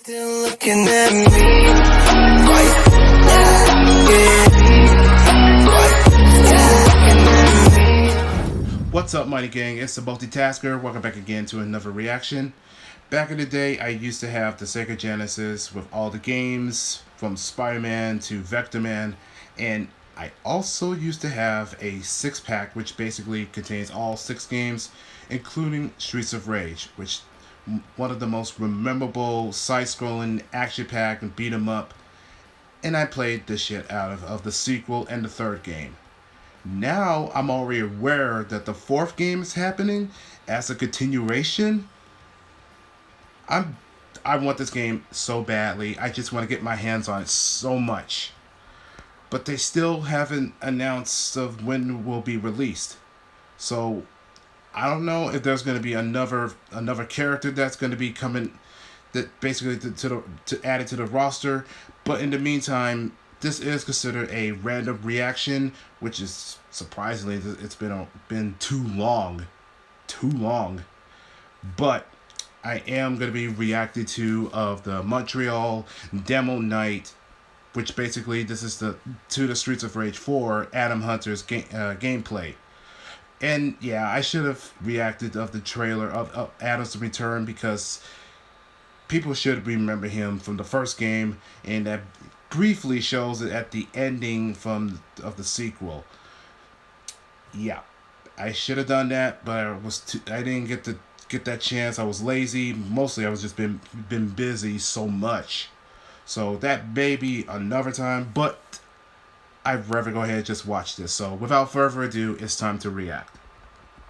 Still looking at me. What's up, Mighty Gang? It's the Multitasker. Welcome back again to another reaction. Back in the day, I used to have the Sega Genesis with all the games from Spider-Man to Vector Man, and I also used to have a 6-pack which basically contains all 6 games, including Streets of Rage, which one of the most memorable side-scrolling action pack and beat 'em up, and I played the shit out of the sequel and the third game. Now I'm already aware that the 4th game is happening as a continuation. I want this game so badly. I just want to get my hands on it so much. But they still haven't announced of when it will be released. So I don't know if there's going to be another character that's going to be coming, that basically to add it to the roster. But in the meantime, this is considered a random reaction, which is surprisingly, it's been too long. But I am going to be reacting to the Montreal DemoNight, which basically this is the Streets of Rage 4 Adam Hunter's gameplay. And yeah, I should have reacted of the trailer of Adam's return, because people should remember him from the first game, and that briefly shows it at the ending of the sequel. Yeah, I should have done that, but I didn't get that chance. I was lazy. Mostly I was just been busy so much. So that may be another time, but I'd rather go ahead and just watch this. So without further ado, it's time to react.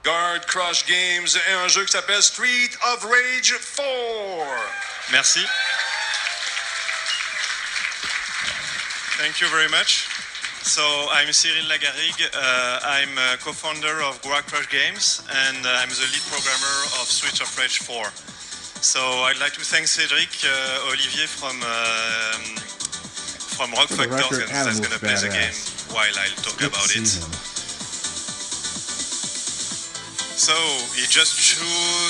Guard Crush Games et un jeu qui s'appelle Street of Rage 4. Merci. Thank you very much. So I'm Cyril Lagarrigue. I'm a co-founder of Guard Crush Games, and I'm the lead programmer of Street of Rage 4. So I'd like to thank Cédric Olivier from Rock Factor that's going to play the game while I'll talk about it. So he just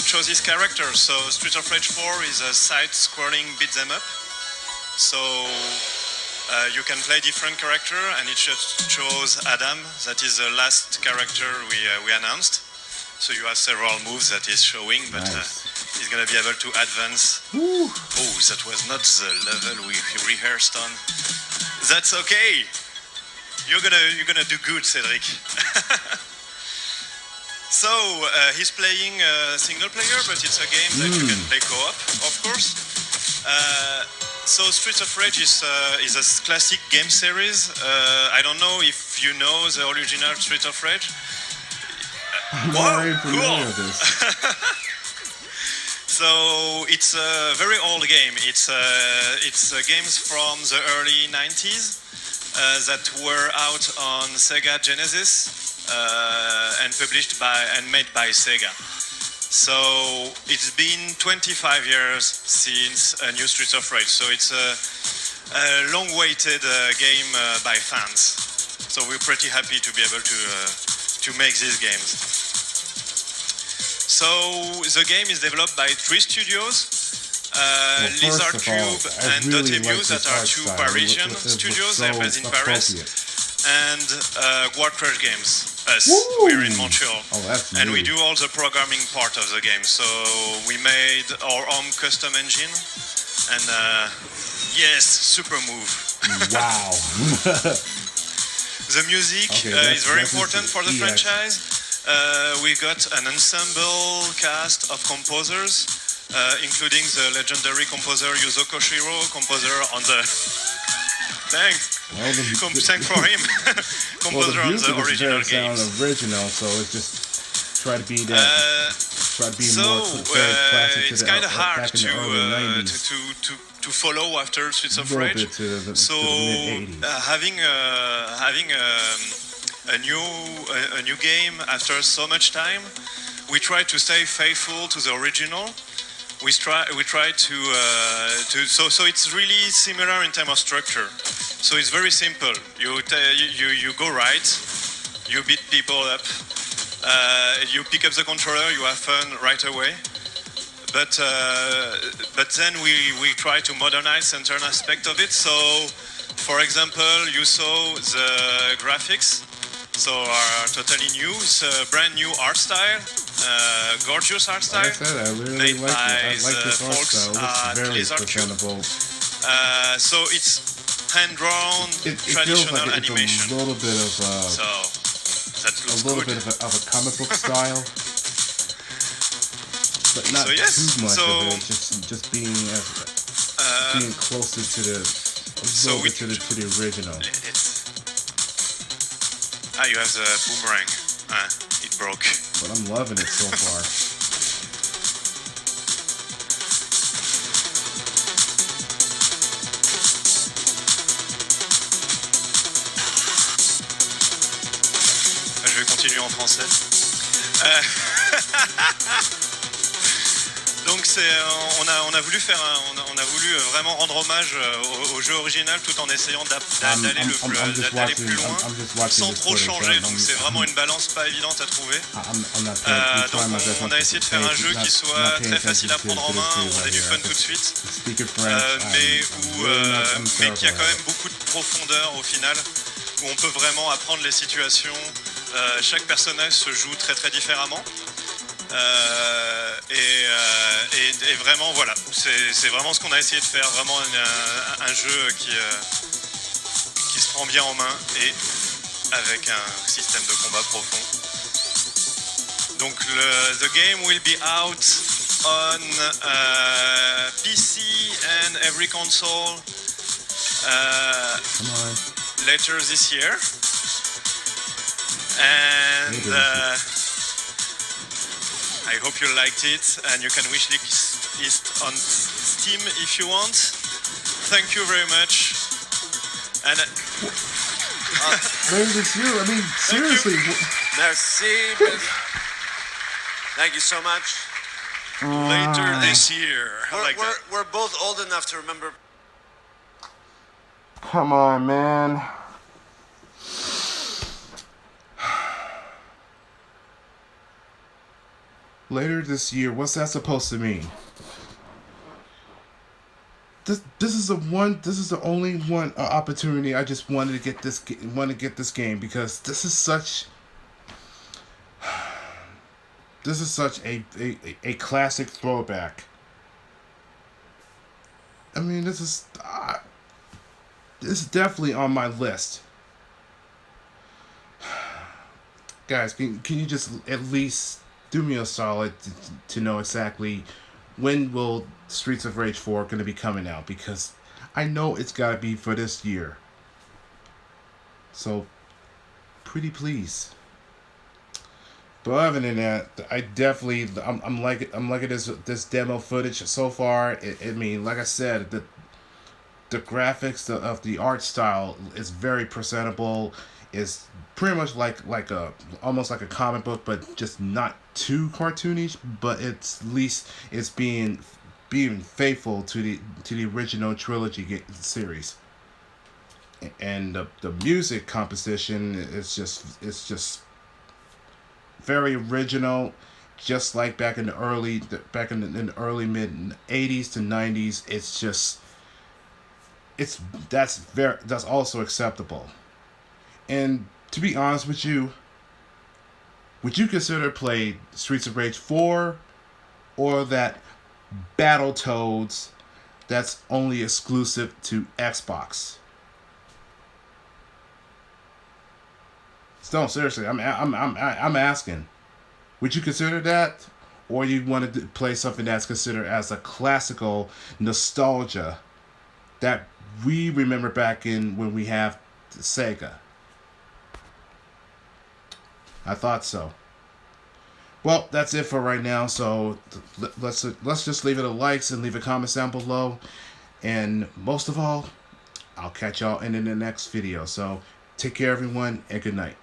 chose his character. So Street of Rage 4 is a side-scrolling beat 'em up. So you can play different character, and it just chose Adam. That is the last character we announced. So you have several moves that is showing, but he's gonna be able to advance. Woo. Oh, that was not the level we rehearsed on. That's okay. You're gonna do good, Cedric. So he's playing single player, but it's a game that you can play co-op, of course. So Streets of Rage is a classic game series. I don't know if you know the original Streets of Rage. Wow, cool. With this. So it's a very old game. It's games from the early 90s that were out on Sega Genesis and published and made by Sega. So it's been 25 years since a new Streets of Rage. So it's a long-awaited game by fans. So we're pretty happy to be able to make these games. So the game is developed by 3 studios, Lizard Cube and really Dotemu, that are 2 Parisian studios. They're based in Paris, and Guard Crush Games. Us, we're in Montreal, and we do all the programming part of the game. So we made our own custom engine, and yes, super move. Wow. The music is very important for the franchise. We got an ensemble cast of composers, including the legendary composer Yuzo Koshiro, composer on the... Thanks. Thanks for him. Composer on the original game. Original, so it's just try to be that. Try to be more classic to it's kind of hard to follow after Streets of Rage. So having a new game after so much time, we try to stay faithful to the original. We try to so it's really similar in terms of structure. So it's very simple. You go right, you beat people up, you pick up the controller, you have fun right away. but then we try to modernize certain aspect of it. So, for example, you saw the graphics, so are totally new. It's a brand new art style, gorgeous art style. Like I said, I really made like by it. I like the this art folks style. It looks at very Lizard Cube. presentable. So it's hand-drawn It feels traditional like it's animation. a little bit of So that a looks little good. bit of a comic book style, but not So yes, too much so, of it. Just being being closer to the so we- to the original. You have the boomerang. It broke. But I'm loving it so far. Je vais continuer en français. Donc on a voulu faire on a voulu vraiment rendre hommage au jeu original tout en essayant d'aller plus loin sans trop changer. Donc c'est vraiment une balance pas évidente à trouver. Donc on a essayé de faire un jeu qui soit très facile à prendre en main, où on ait du fun tout de suite, mais qui a quand même beaucoup de profondeur au final, où on peut vraiment apprendre les situations. Chaque personnage se joue très très différemment. Et vraiment voilà, c'est vraiment ce qu'on a essayé de faire, vraiment un jeu qui se prend bien en main et avec un système de combat profond. Donc the game will be out on PC and every console later this year, and I hope you liked it, and you can wishlist it on Steam if you want. Thank you very much. And Later this year, I mean, seriously. Merci. Thank you so much. later this year. I like that. We're both old enough to remember. Come on, man. Later this year, what's that supposed to mean? This is the only one opportunity I just wanted to get this game, because this is such a classic throwback. I mean, this is definitely on my list. Guys, can you just at least do me a solid to know exactly when will Streets of Rage 4 going to be coming out, because I know it's got to be for this year. So, pretty please. But other than that, I'm liking this demo footage so far. I mean, like I said, the graphics of the art style is very presentable. It's pretty much almost like a comic book, but just not too cartoonish. But at least it's being faithful to the original trilogy series. And the music composition is just very original, just like back in the early mid 80s to 90s. That's also acceptable. And to be honest with you, would you consider play Streets of Rage 4 or that Battletoads that's only exclusive to Xbox? No, seriously, I'm asking. Would you consider that, or you want to play something that's considered as a classical nostalgia that we remember back in when we have Sega? I thought so. Well, that's it for right now. So let's just leave it a likes and leave a comment down below. And most of all, I'll catch y'all in the next video. So take care, everyone, and good night.